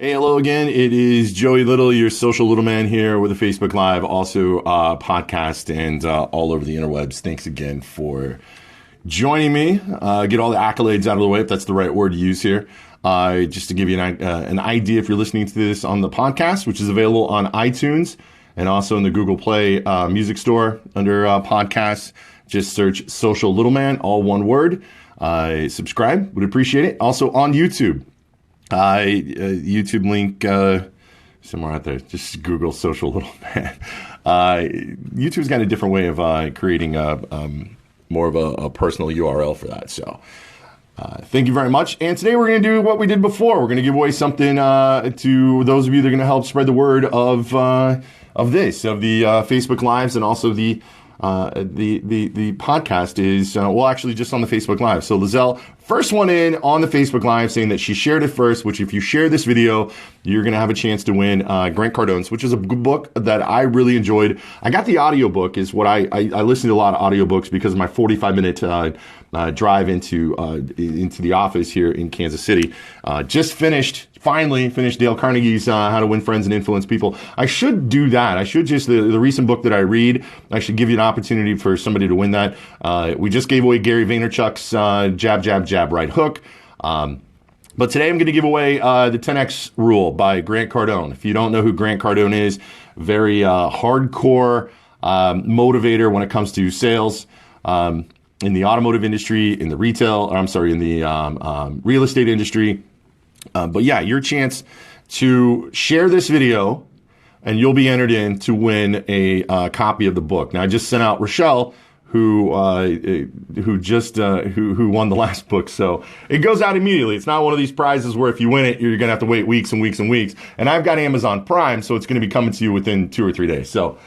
Hey, hello again. It is Joey Little, your social little man here with a Facebook Live, also podcast and all over the interwebs. Thanks again for joining me. Get all the accolades out of the way, if that's the right word to use here. Just to give you an idea, if you're listening to this on the podcast, which is available on iTunes and also in the Google Play music store under podcasts, just search Social Little Man, all one word. Subscribe, would appreciate it. Also on YouTube. YouTube link somewhere out there. Just Google Social Little Man. YouTube's got a different way of creating more of a personal URL for that. So thank you very much. And today we're going to do what we did before. We're going to give away something to those of you that are going to help spread the word of the Facebook Lives, and also the podcast is, actually just on the Facebook Live. So Lizelle, first one in on the Facebook Live, saying that she shared it first, which if you share this video, you're going to have a chance to win Grant Cardone's, which is a good book that I really enjoyed. I got the audiobook, is what I listen to a lot of audiobooks because of my 45-minute drive into the office here in Kansas City. Finally finished Dale Carnegie's How to Win Friends and Influence People. I should do that. I should just, the recent book that I read, I should give you an opportunity for somebody to win that. We just gave away Gary Vaynerchuk's Jab, Jab, Jab, Right Hook. But today I'm going to give away the 10X Rule by Grant Cardone. If you don't know who Grant Cardone is, very hardcore motivator when it comes to sales. In the automotive industry, in the in the real estate industry. But yeah, your chance to share this video and you'll be entered in to win a copy of the book. Now, I just sent out Rochelle, who won the last book. So it goes out immediately. It's not one of these prizes where if you win it, you're going to have to wait weeks and weeks and weeks. And I've got Amazon Prime, so it's going to be coming to you within 2 or 3 days. So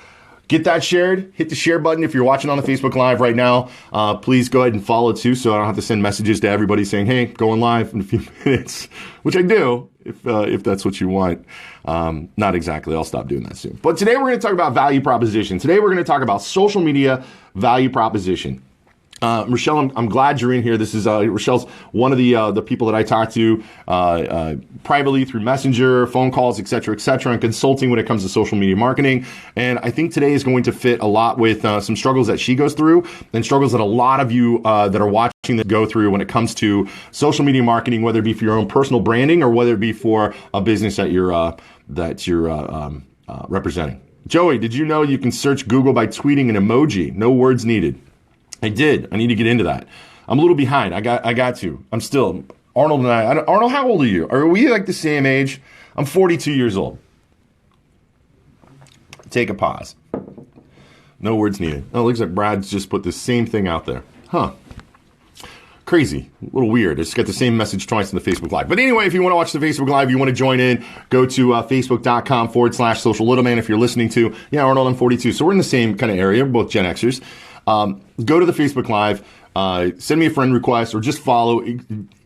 get that shared. Hit the share button. If you're watching on the Facebook Live right now, please go ahead and follow too, so I don't have to send messages to everybody saying, hey, going live in a few minutes, which I do if that's what you want. Not exactly. I'll stop doing that soon. But today we're going to talk about value proposition. Today we're going to talk about social media value proposition. Rochelle, I'm glad you're in here. This is Rochelle's one of the people that I talk to privately through Messenger, phone calls, et cetera, and consulting when it comes to social media marketing. And I think today is going to fit a lot with some struggles that she goes through and struggles that a lot of you that are watching that go through when it comes to social media marketing, whether it be for your own personal branding or whether it be for a business that you're representing. Joey, did you know you can search Google by tweeting an emoji? No words needed. I did. I need to get into that. I'm a little behind. I got to. I'm still. Arnold and Arnold, how old are you? Are we like the same age? I'm 42 years old. Take a pause. No words needed. Oh, it looks like Brad's just put the same thing out there. Huh. Crazy. A little weird. I just got the same message twice in the Facebook Live. But anyway, if you want to watch the Facebook Live, you want to join in, go to facebook.com/social little man. If you're listening to, Arnold, I'm 42. So we're in the same kind of area. We're both Gen Xers. Go to the Facebook Live, send me a friend request or just follow.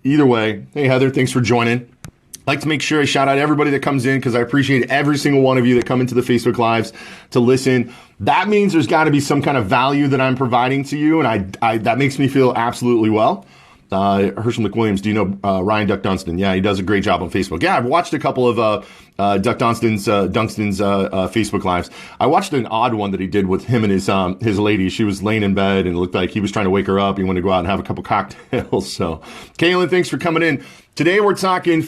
Either way, hey, Heather, thanks for joining. I'd like to make sure I shout out everybody that comes in because I appreciate every single one of you that come into the Facebook Lives to listen. That means there's got to be some kind of value that I'm providing to you, and I that makes me feel absolutely well. Herschel McWilliams, do you know Ryan Duck Dunstan? Yeah, he does a great job on Facebook. Yeah, I've watched a couple of Duck Dunstan's Facebook Lives. I watched an odd one that he did with him and his lady. She was laying in bed and it looked like he was trying to wake her up. He wanted to go out and have a couple cocktails. So, Kaylin, thanks for coming in. Today we're talking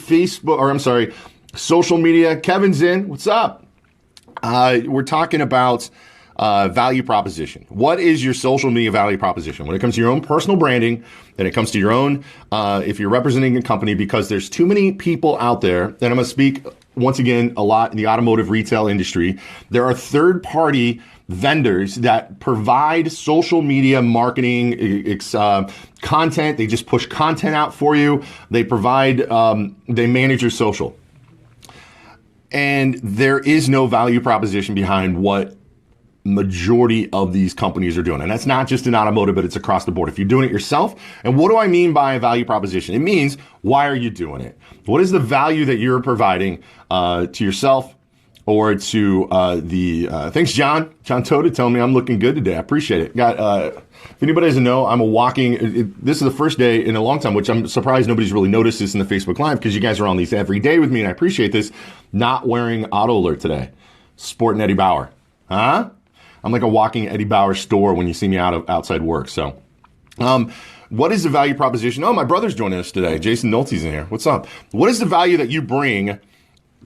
social media. Kevin's in. What's up? We're talking about value proposition. What is your social media value proposition when it comes to your own personal branding, and it comes to your own, if you're representing a company, because there's too many people out there, and I'm going to speak once again a lot in the automotive retail industry. There are third-party vendors that provide social media marketing content. They just push content out for you. They provide, they manage your social. And there is no value proposition behind what majority of these companies are doing. And that's not just in automotive, but it's across the board. If you're doing it yourself, and what do I mean by a value proposition? It means, why are you doing it? What is the value that you're providing to yourself or to thanks, John Toda, telling me I'm looking good today. I appreciate it. If anybody doesn't know, I'm a walking. This is the first day in a long time, which I'm surprised nobody's really noticed this in the Facebook Live, because you guys are on these every day with me, and I appreciate this. Not wearing auto alert today. Sporting Eddie Bauer. Huh? I'm like a walking Eddie Bauer store when you see me outside work. So, what is the value proposition? Oh, my brother's joining us today. Jason Nolte's in here. What's up? What is the value that you bring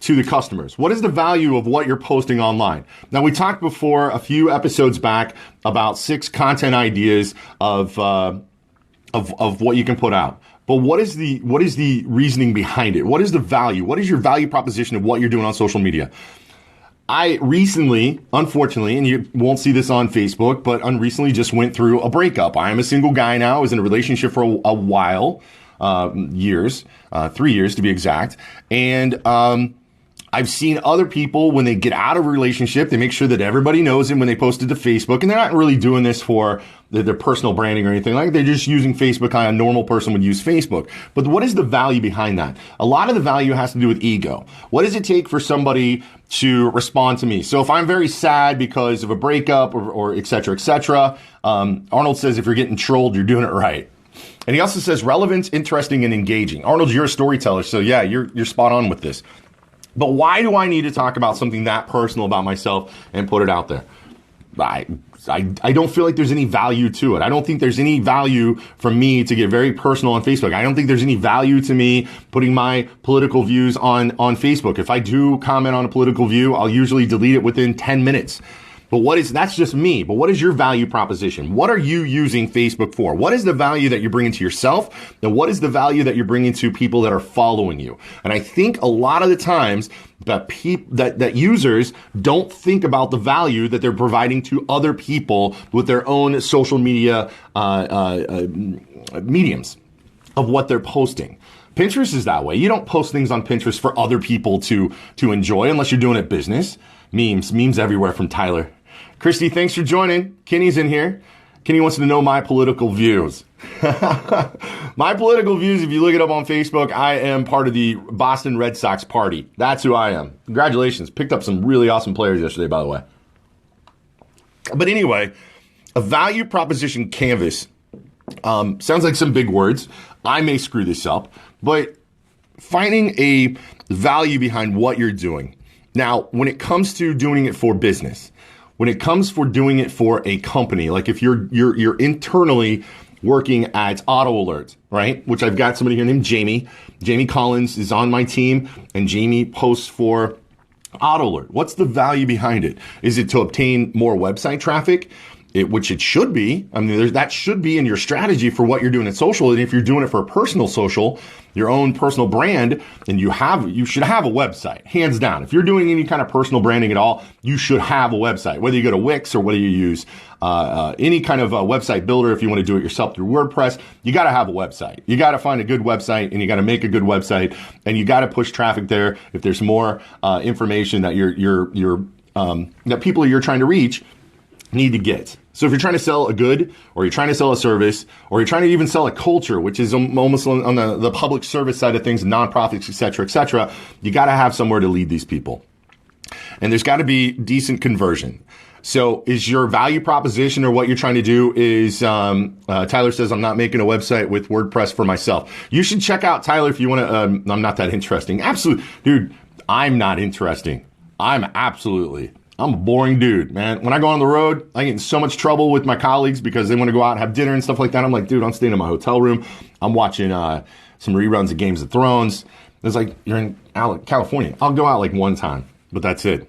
to the customers? What is the value of what you're posting online? Now, we talked before a few episodes back about 6 content ideas of what you can put out. But what is the reasoning behind it? What is the value? What is your value proposition of what you're doing on social media? I recently, unfortunately, and you won't see this on Facebook, but recently just went through a breakup. I am a single guy now. I was in a relationship for a while, years, 3 years to be exact. And I've seen other people, when they get out of a relationship, they make sure that everybody knows it when they post it to Facebook. And they're not really doing this for their personal branding or anything like that. They're just using Facebook how a normal person would use Facebook. But what is the value behind that? A lot of the value has to do with ego. What does it take for somebody to respond to me? So if I'm very sad because of a breakup or et cetera, Arnold says, if you're getting trolled, you're doing it right. And he also says relevant, interesting, and engaging. Arnold, you're a storyteller. So yeah, you're spot on with this. But why do I need to talk about something that personal about myself and put it out there? I don't feel like there's any value to it. I don't think there's any value for me to get very personal on Facebook. I don't think there's any value to me putting my political views on Facebook. If I do comment on a political view, I'll usually delete it within 10 minutes. But that's just me. But what is your value proposition? What are you using Facebook for? What is the value that you're bringing to yourself? And what is the value that you're bringing to people that are following you? And I think a lot of the times that users don't think about the value that they're providing to other people with their own social media mediums of what they're posting. Pinterest is that way. You don't post things on Pinterest for other people to enjoy unless you're doing it business. Memes everywhere from Tyler. Christy, thanks for joining. Kenny's in here. Kenny wants to know my political views. My political views, if you look it up on Facebook, I am part of the Boston Red Sox party. That's who I am. Congratulations. Picked up some really awesome players yesterday, by the way. But anyway, a value proposition canvas sounds like some big words. I may screw this up, but finding a value behind what you're doing. Now, when it comes to doing it for business, when it comes for doing it for a company, like if you're internally working at Auto Alert, right? Which I've got somebody here named Jamie. Jamie Collins is on my team, and Jamie posts for Auto Alert. What's the value behind it? Is it to obtain more website traffic? Which it should be. I mean, that should be in your strategy for what you're doing at social. And if you're doing it for a personal social, your own personal brand, then you should have a website, hands down. If you're doing any kind of personal branding at all, you should have a website. Whether you go to Wix or whether you use any kind of a website builder, if you want to do it yourself through WordPress, you got to have a website. You got to find a good website, and you got to make a good website, and you got to push traffic there. If there's more information that that people you're trying to reach need to get. So if you're trying to sell a good, or you're trying to sell a service, or you're trying to even sell a culture, which is almost on the public service side of things, nonprofits, et cetera, you got to have somewhere to lead these people. And there's got to be decent conversion. So is your value proposition, or what you're trying to do is, Tyler says, I'm not making a website with WordPress for myself. You should check out Tyler if you want to. I'm not that interesting. Absolutely. Dude, I'm not interesting. I'm a boring dude, man. When I go on the road, I get in so much trouble with my colleagues because they want to go out and have dinner and stuff like that. I'm like, dude, I'm staying in my hotel room. I'm watching some reruns of Games of Thrones. It's like, you're in California. I'll go out like one time, but that's it.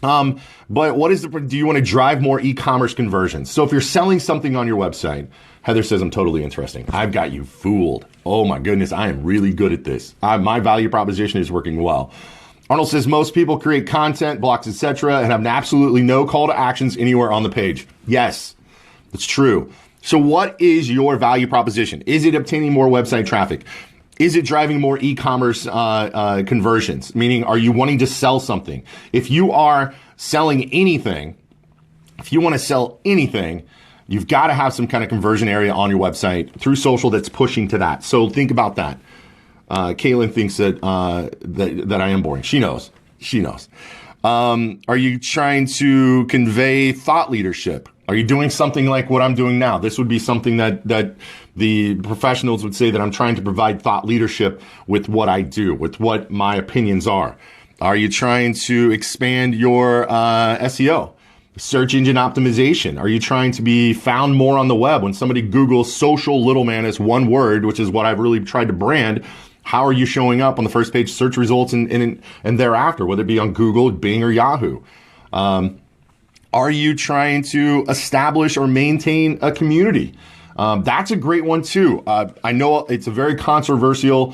But do you want to drive more e-commerce conversions? So if you're selling something on your website, Heather says, I'm totally interesting. I've got you fooled. Oh my goodness, I am really good at this. My value proposition is working well. Arnold says most people create content, blocks, etc., and have absolutely no call to actions anywhere on the page. Yes, that's true. So what is your value proposition? Is it obtaining more website traffic? Is it driving more e-commerce conversions? Meaning, are you wanting to sell something? If you are selling anything, if you want to sell anything, you've got to have some kind of conversion area on your website through social that's pushing to that. So think about that. Kaylin thinks that I am boring. She knows. Are you trying to convey thought leadership? Are you doing something like what I'm doing now? This would be something that the professionals would say that I'm trying to provide thought leadership with what I do, with what my opinions are. Are you trying to expand your SEO? Search engine optimization. Are you trying to be found more on the web? When somebody Googles social little man as one word, which is what I've really tried to brand, how are you showing up on the first page search results and thereafter, whether it be on Google, Bing, or Yahoo? Are you trying to establish or maintain a community? That's a great one too. I know it's a very controversial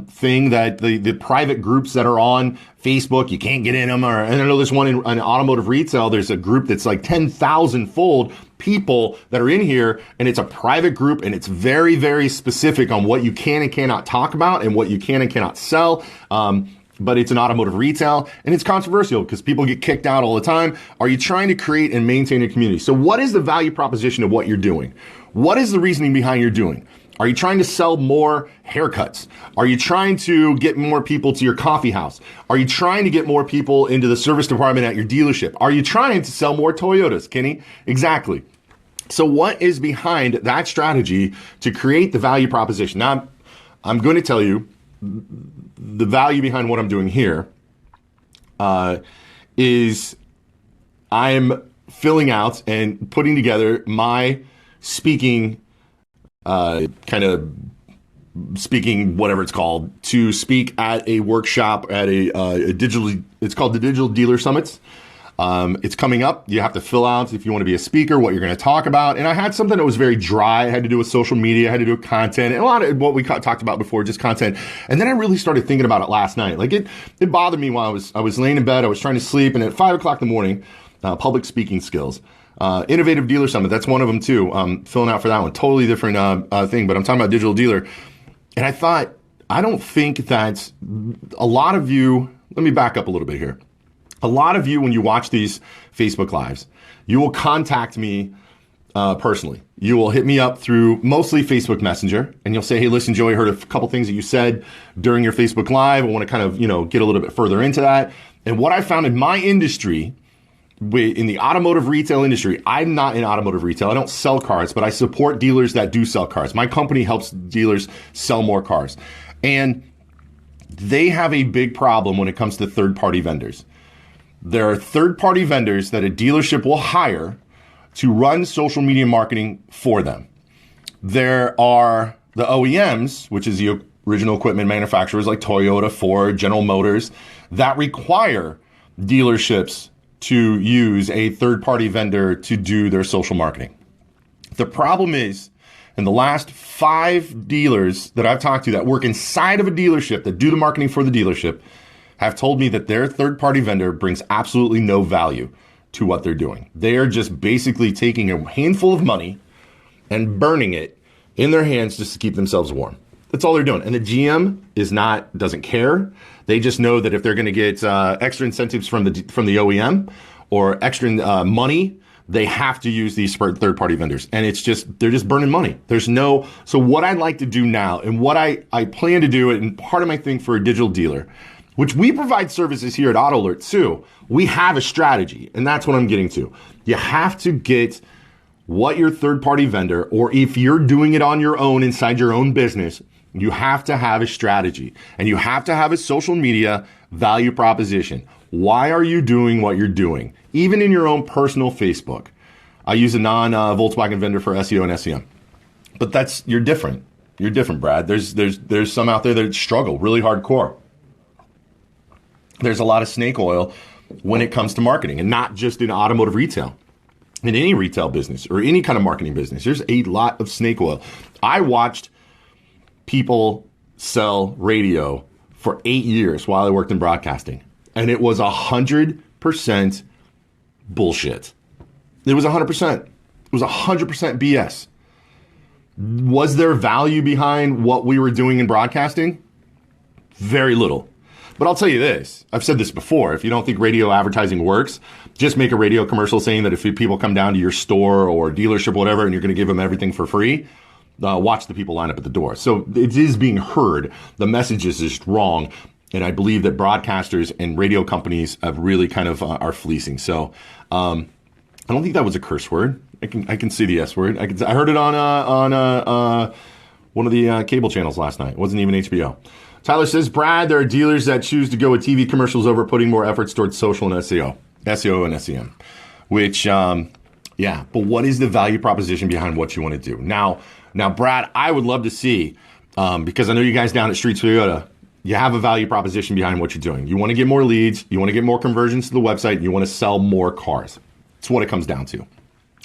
thing that the private groups that are on Facebook, you can't get in them. And I know there's one in automotive retail. There's a group that's like 10,000 fold people that are in here, and it's a private group, and it's very, very specific on what you can and cannot talk about and what you can and cannot sell. But it's an automotive retail, and it's controversial because people get kicked out all the time. Are you trying to create and maintain a community? So what is the value proposition of what you're doing? What is the reasoning behind your doing? Are you trying to sell more haircuts? Are you trying to get more people to your coffee house? Are you trying to get more people into the service department at your dealership? Are you trying to sell more Toyotas, Kenny? Exactly. So what is behind that strategy to create the value proposition? Now, I'm going to tell you the value behind what I'm doing here is I'm filling out and putting together my speaking, speaking, whatever it's called, to speak at a workshop at a digital, it's called the Digital Dealer Summits. It's coming up. You have to fill out, if you want to be a speaker, what you're going to talk about. And I had something that was very dry. It had to do with social media. I had to do with content and a lot of what we talked about before, just content. And then I really started thinking about it last night. Like it bothered me while I was laying in bed. I was trying to sleep. And at 5 o'clock in the morning, public speaking skills. Innovative Dealer Summit, that's one of them too. Filling out for that one, totally different thing, but I'm talking about digital dealer. And I thought, I don't think that a lot of you, let me back up a little bit here. A lot of you, when you watch these Facebook Lives, you will contact me personally. You will hit me up through mostly Facebook Messenger, and you'll say, hey, listen, Joey, I heard a couple things that you said during your Facebook Live. I want to kind of, get a little bit further into that. And what I found in my industry, in the automotive retail industry, I'm not in automotive retail. I don't sell cars, but I support dealers that do sell cars. My company helps dealers sell more cars. And they have a big problem when it comes to third-party vendors. There are third-party vendors that a dealership will hire to run social media marketing for them. There are the OEMs, which is the original equipment manufacturers like Toyota, Ford, General Motors, that require dealerships to use a third-party vendor to do their social marketing. The problem is, in the last 5 dealers that I've talked to that work inside of a dealership that do the marketing for the dealership have told me that their third-party vendor brings absolutely no value to what they're doing. They are just basically taking a handful of money and burning it in their hands just to keep themselves warm. That's all they're doing. And the GM doesn't care. They just know that if they're going to get extra incentives from the OEM or extra money, they have to use these third-party vendors. And they're just burning money. So what I'd like to do now, and what I plan to do, and part of my thing for a digital dealer, which we provide services here at AutoAlert too, we have a strategy, and that's what I'm getting to. You have to get what your third-party vendor, or if you're doing it on your own inside your own business, you have to have a strategy, and you have to have a social media value proposition. Why are you doing what you're doing? Even in your own personal Facebook. I use a non-Volkswagen vendor for SEO and SEM, but you're different. You're different, Brad. There's some out there that struggle really hardcore. There's a lot of snake oil when it comes to marketing, and not just in automotive retail. In any retail business or any kind of marketing business, there's a lot of snake oil. I watched people sell radio for 8 years while I worked in broadcasting, and it was 100% bullshit. It was 100%. It was 100% BS. Was there value behind what we were doing in broadcasting? Very little. But I'll tell you this, I've said this before, if you don't think radio advertising works, just make a radio commercial saying that if people come down to your store or dealership or whatever, and you're going to give them everything for free, watch the people line up at the door. So it is being heard. The message is just wrong. And I believe that broadcasters and radio companies have really kind of are fleecing. So I don't think that was a curse word. I can see the S word. I heard it on one of the cable channels last night. It wasn't even HBO. Tyler says, Brad, there are dealers that choose to go with TV commercials over putting more efforts towards social and SEO and SEM. Which, yeah, but what is the value proposition behind what you want to do? Now, Brad, I would love to see, because I know you guys down at Streets Toyota, you have a value proposition behind what you're doing. You want to get more leads, you want to get more conversions to the website, and you want to sell more cars. That's what it comes down to.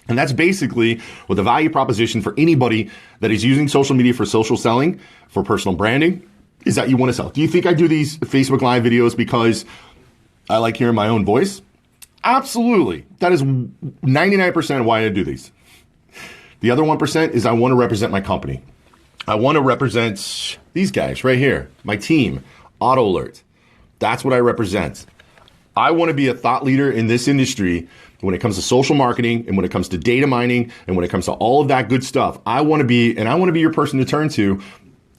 And that's basically what the value proposition for anybody that is using social media for social selling, for personal branding, is that you want to sell. Do you think I do these Facebook Live videos because I like hearing my own voice? Absolutely. That is 99% why I do these. The other 1% is I want to represent my company. I want to represent these guys right here, my team, Auto Alert. That's what I represent. I want to be a thought leader in this industry when it comes to social marketing and when it comes to data mining and when it comes to all of that good stuff. I want to be your person to turn to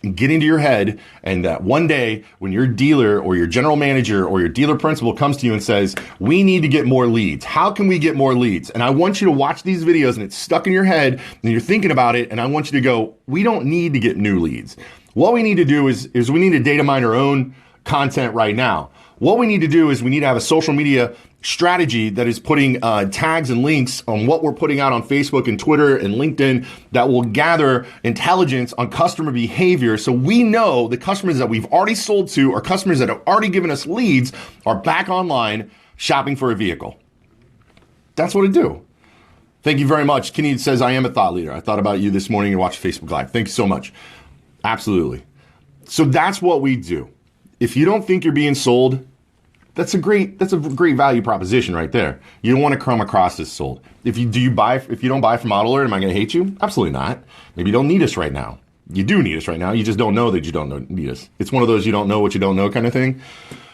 and get into your head, and that one day when your dealer or your general manager or your dealer principal comes to you and says, we need to get more leads. How can we get more leads? And I want you to watch these videos and it's stuck in your head and you're thinking about it, and I want you to go, we don't need to get new leads. What we need to do is we need to data mine our own content right now. What we need to do is we need to have a social media strategy that is putting tags and links on what we're putting out on Facebook and Twitter and LinkedIn that will gather intelligence on customer behavior, so we know the customers that we've already sold to or customers that have already given us leads are back online shopping for a vehicle. That's what I do. Thank you very much. Kenny says, I am a thought leader. I thought about you this morning and watched Facebook Live. Thank you so much. Absolutely. So that's what we do. If you don't think you're being sold, that's a great value proposition right there. You don't want to come across as sold. If you don't buy from Auto Alert, am I going to hate you? Absolutely not. Maybe you don't need us right now. You do need us right now. You just don't know that you don't need us. It's one of those you don't know what you don't know kind of thing.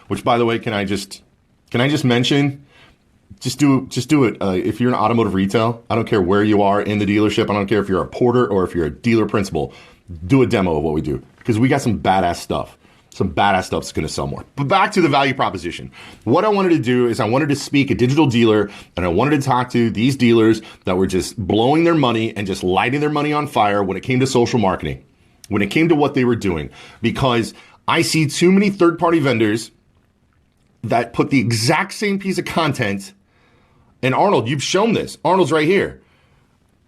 Which, by the way, can I just mention? Just do it. If you're in automotive retail, I don't care where you are in the dealership. I don't care if you're a porter or if you're a dealer principal. Do a demo of what we do, because we got some badass stuff. Some badass stuff that's going to sell more. But back to the value proposition. What I wanted to do is I wanted to speak a digital dealer, and I wanted to talk to these dealers that were just blowing their money and just lighting their money on fire when it came to social marketing, when it came to what they were doing. Because I see too many third-party vendors that put the exact same piece of content. And Arnold, you've shown this. Arnold's right here.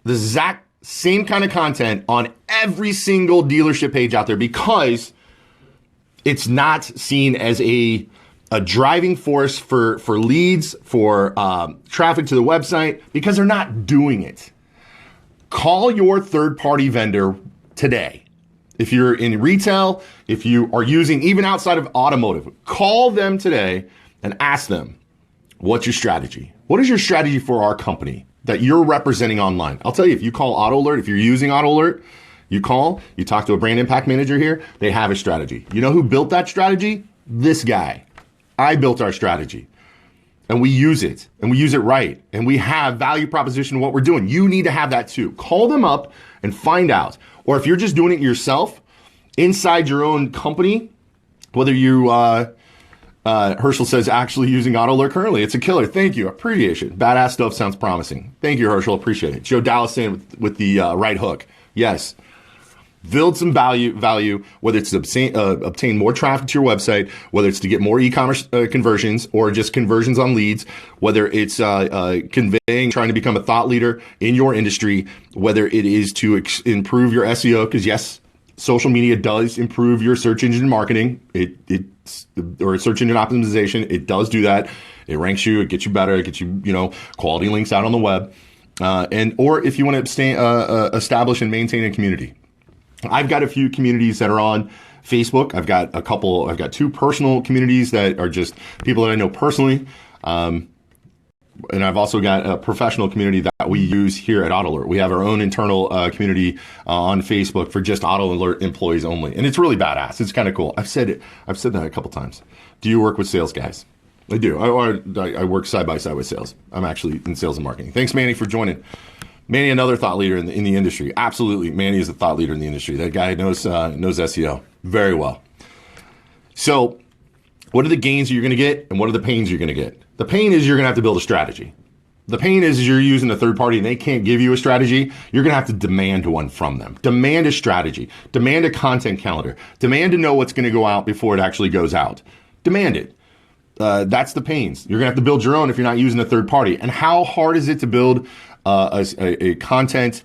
The exact same kind of content on every single dealership page out there, because it's not seen as a driving force for leads, for traffic to the website, because they're not doing it. Call your third-party vendor today. If you're in retail, if you are using even outside of automotive, call them today and ask them, what's your strategy? What is your strategy for our company that you're representing online? I'll tell you, if you call Auto Alert, if you're using Auto Alert, you talk to a brand impact manager here, they have a strategy. You know who built that strategy? This guy. I built our strategy. And we use it, and we use it right. And we have value proposition in what we're doing. You need to have that too. Call them up and find out. Or if you're just doing it yourself, inside your own company, whether you, Herschel says, actually using Auto Alert currently, it's a killer. Thank you. Appreciate it. Badass stuff sounds promising. Thank you, Herschel. Appreciate it. Joe Dallas saying with the right hook. Yes. Build some value, whether it's to obtain more traffic to your website, whether it's to get more e-commerce conversions or just conversions on leads, whether it's conveying, trying to become a thought leader in your industry, whether it is to improve your SEO, because yes, social media does improve your search engine marketing, or search engine optimization. It does do that. It ranks you, it gets you better, it gets you, quality links out on the web, or if you want to establish and maintain a community. I've got a few communities that are on Facebook. I've got two personal communities that are just people that I know personally. And I've also got a professional community that we use here at Auto Alert. We have our own internal community on Facebook for just Auto Alert employees only. And it's really badass. It's kind of cool. I've said that a couple times. Do you work with sales guys? I do. I work side by side with sales. I'm actually in sales and marketing. Thanks, Manny, for joining. Manny, another thought leader in the industry. Absolutely. Manny is a thought leader in the industry. That guy knows SEO very well. So What are the gains you're going to get, and what are the pains you're going to get? The pain is you're going to have to build a strategy. The pain is you're using a third party and they can't give you a strategy. You're going to have to demand one from them. Demand a strategy. Demand a content calendar. Demand to know what's going to go out before it actually goes out. Demand it. That's the pains. You're going to have to build your own if you're not using a third party. And how hard is it to build a content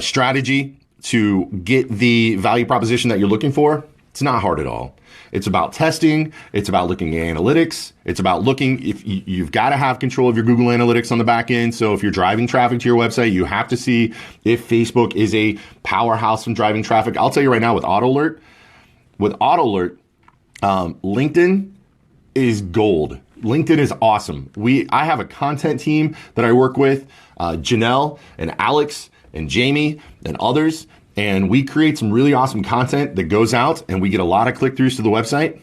strategy to get the value proposition that you're looking for? It's not hard at all. It's about testing. It's about looking at analytics. It's about looking, if you've got to have control of your Google Analytics on the back end. So if you're driving traffic to your website, you have to see if Facebook is a powerhouse in driving traffic. I'll tell you right now with AutoAlert, LinkedIn is gold. LinkedIn is awesome. I have a content team that I work with, Janelle and Alex and Jamie and others. And we create some really awesome content that goes out, and we get a lot of click-throughs to the website,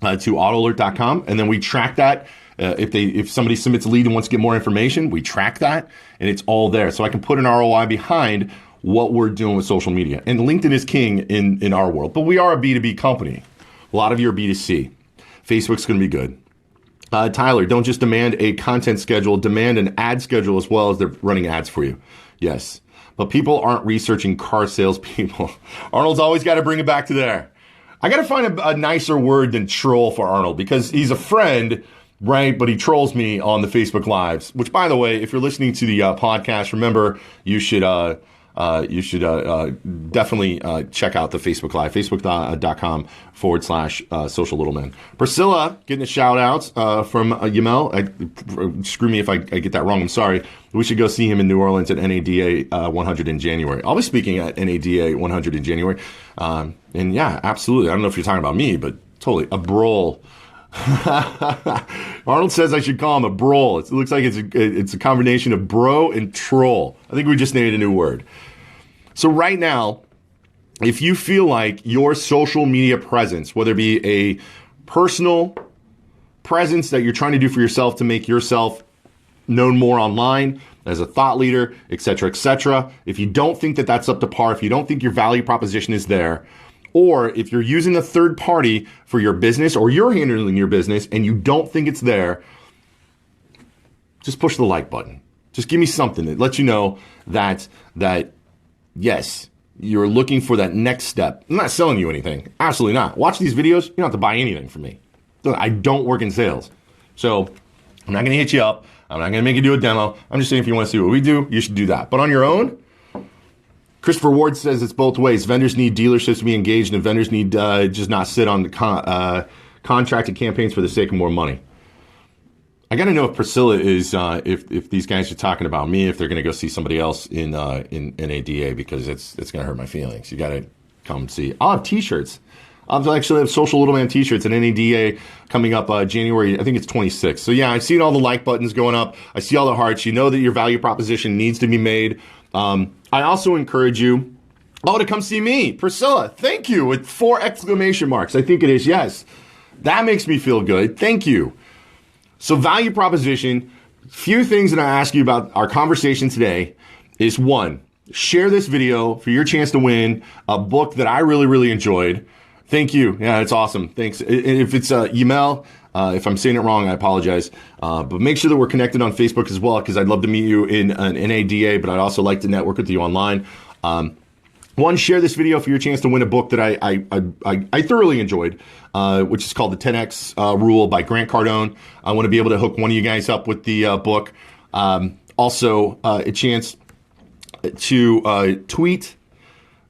to autoalert.com. And then we track that. If somebody submits a lead and wants to get more information, we track that, and it's all there. So I can put an ROI behind what we're doing with social media. And LinkedIn is king in our world. But we are a B2B company. A lot of you are B2C. Facebook's going to be good. Tyler, don't just demand a content schedule, demand an ad schedule as well as they're running ads for you. Yes. But people aren't researching car salespeople. Arnold's always got to bring it back to there. I got to find a nicer word than troll for Arnold because he's a friend, right? But he trolls me on the Facebook Lives, which, by the way, if you're listening to the podcast, remember you should definitely check out the Facebook Live, facebook.com/social little men. Priscilla getting a shout out from Yamel. Screw me if I get that wrong. I'm sorry. We should go see him in New Orleans at NADA 100 in January. I'll be speaking at NADA 100 in January. And yeah, absolutely. I don't know if you're talking about me, but totally a brawl. Arnold says I should call him a brawl. It looks like it's a combination of bro and troll. I think we just named a new word. So right now, if you feel like your social media presence, whether it be a personal presence that you're trying to do for yourself to make yourself known more online as a thought leader, et cetera, if you don't think that that's up to par, if you don't think your value proposition is there, or if you're using a third party for your business or you're handling your business and you don't think it's there, just push the like button. Just give me something that lets you know that yes, you're looking for that next step. I'm not selling you anything. Absolutely not. Watch these videos. You don't have to buy anything from me. I don't work in sales. So I'm not going to hit you up. I'm not going to make you do a demo. I'm just saying if you want to see what we do, you should do that. But on your own, Christopher Ward says it's both ways. Vendors need dealerships to be engaged, and vendors need just not sit on the contracted campaigns for the sake of more money. I got to know if Priscilla is, if these guys are talking about me, if they're going to go see somebody else in NADA, because it's going to hurt my feelings. You got to come see. I'll have T-shirts. I'll actually have Social Little Man T-shirts at NADA coming up January. I think it's 26th. So yeah, I've seen all the like buttons going up. I see all the hearts. You know that your value proposition needs to be made. I also encourage you, to come see me. Priscilla, thank you, with 4 exclamation marks. I think it is, yes. That makes me feel good. Thank you. So value proposition, few things that I ask you about our conversation today is 1, share this video for your chance to win a book that I really, really enjoyed. Thank you. Yeah, it's awesome. Thanks. If it's Yamel, if I'm saying it wrong, I apologize. But make sure that we're connected on Facebook as well, because I'd love to meet you in an NADA, but I'd also like to network with you online. 1, share this video for your chance to win a book that I thoroughly enjoyed, which is called The 10X Rule by Grant Cardone. I want to be able to hook one of you guys up with the book. Also, a chance to tweet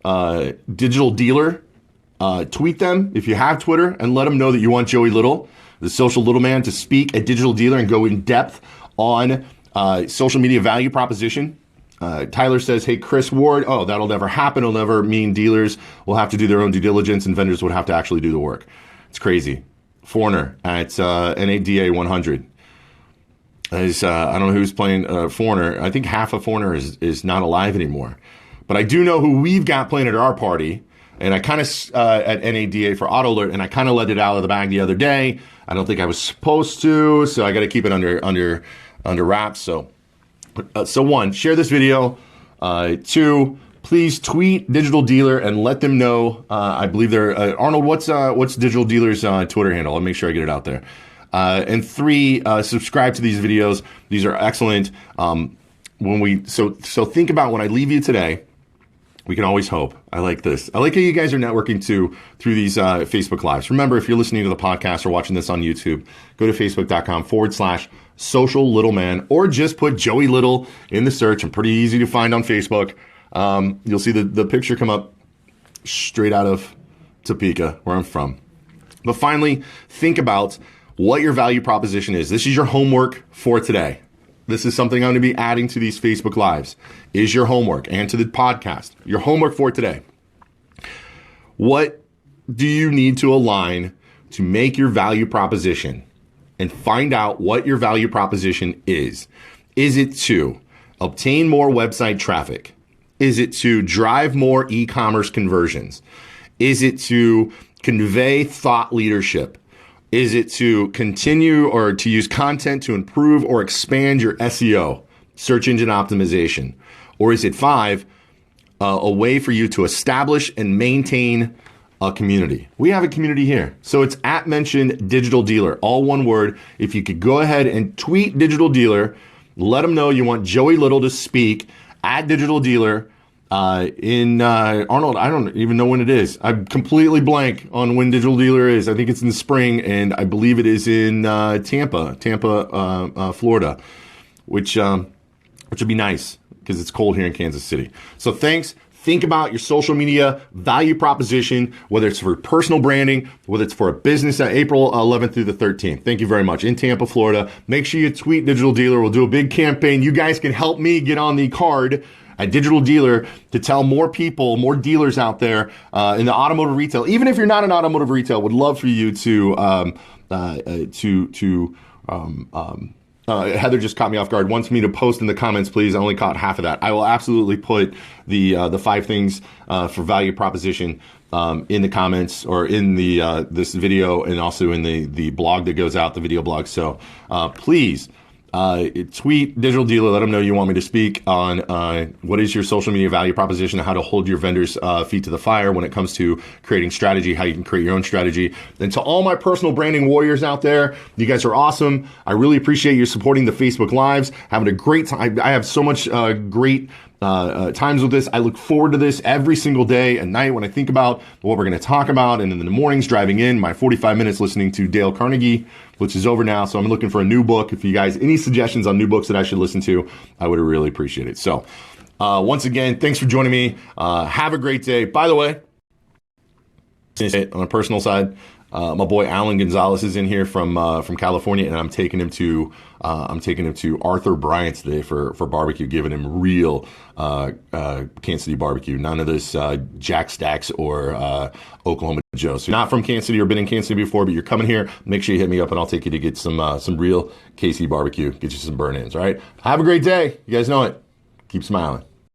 Digital Dealer. Tweet them if you have Twitter and let them know that you want Joey Little, the social little man, to speak at Digital Dealer and go in depth on social media value proposition. Tyler says, hey, Chris Ward, that'll never happen. It'll never mean dealers will have to do their own due diligence and vendors would have to actually do the work. It's crazy. Foreigner at NADA 100. I don't know who's playing Foreigner. I think half of Foreigner is not alive anymore. But I do know who we've got playing at our party. And I kind of, at NADA for AutoAlert, and I kind of let it out of the bag the other day. I don't think I was supposed to, so I got to keep it under wraps. So 1, share this video. 2, please tweet Digital Dealer and let them know. I believe they're Arnold. What's Digital Dealer's Twitter handle? I'll make sure I get it out there. And 3, subscribe to these videos. These are excellent. So think about when I leave you today. We can always hope. I like this. I like how you guys are networking too through these Facebook Lives. Remember, if you're listening to the podcast or watching this on YouTube, go to facebook.com/social little man, or just put Joey Little in the search. I'm pretty easy to find on Facebook. You'll see the picture come up straight out of Topeka, where I'm from. But finally, think about what your value proposition is. This is your homework for today. This is something I'm going to be adding to these Facebook Lives, is your homework, and to the podcast. Your homework for today. What do you need to align to make your value proposition? And find out what your value proposition is. Is it to obtain more website traffic? Is it to drive more e-commerce conversions? Is it to convey thought leadership? Is it to continue or to use content to improve or expand your SEO, search engine optimization? Or is it 5, a way for you to establish and maintain a community? We have a community here. So it's @mentioned Digital Dealer, all one word. If you could go ahead and tweet Digital Dealer, let them know you want Joey Little to speak at Digital Dealer. Arnold, I don't even know when it is. I'm completely blank on when Digital Dealer is. I think it's in the spring, and I believe it is in Tampa, Florida, which would be nice because it's cold here in Kansas City. So thanks. Think about your social media value proposition, whether it's for personal branding, whether it's for a business, April 11th through the 13th. Thank you very much. In Tampa, Florida. Make sure you tweet Digital Dealer. We'll do a big campaign. You guys can help me get on the card at Digital Dealer to tell more people, more dealers out there in the automotive retail. Even if you're not in automotive retail, would love for you to Heather just caught me off guard. Wants me to post in the comments, please. I only caught half of that. I will absolutely put the 5 things for value proposition in the comments, or in the this video, and also in the blog that goes out, the video blog. So please. Tweet Digital Dealer, let them know you want me to speak on what is your social media value proposition, how to hold your vendors' feet to the fire when it comes to creating strategy, how you can create your own strategy. And to all my personal branding warriors out there, you guys are awesome. I really appreciate you supporting the Facebook Lives, having a great time. I have so much great times with this. I look forward to this every single day and night when I think about what we're going to talk about. And in the mornings driving in, my 45 minutes listening to Dale Carnegie, which is over now. So I'm looking for a new book. If you guys, any suggestions on new books that I should listen to, I would really appreciate it. So once again, thanks for joining me. Have a great day. By the way, on a personal side, my boy Alan Gonzalez is in here from California, and I'm taking him to Arthur Bryant's today for barbecue, giving him real Kansas City barbecue. None of this Jack Stacks or Oklahoma Joe. So you're not from Kansas City or been in Kansas City before, but you're coming here, make sure you hit me up and I'll take you to get some real KC barbecue, get you some burn-ins. All right. Have a great day. You guys know it. Keep smiling.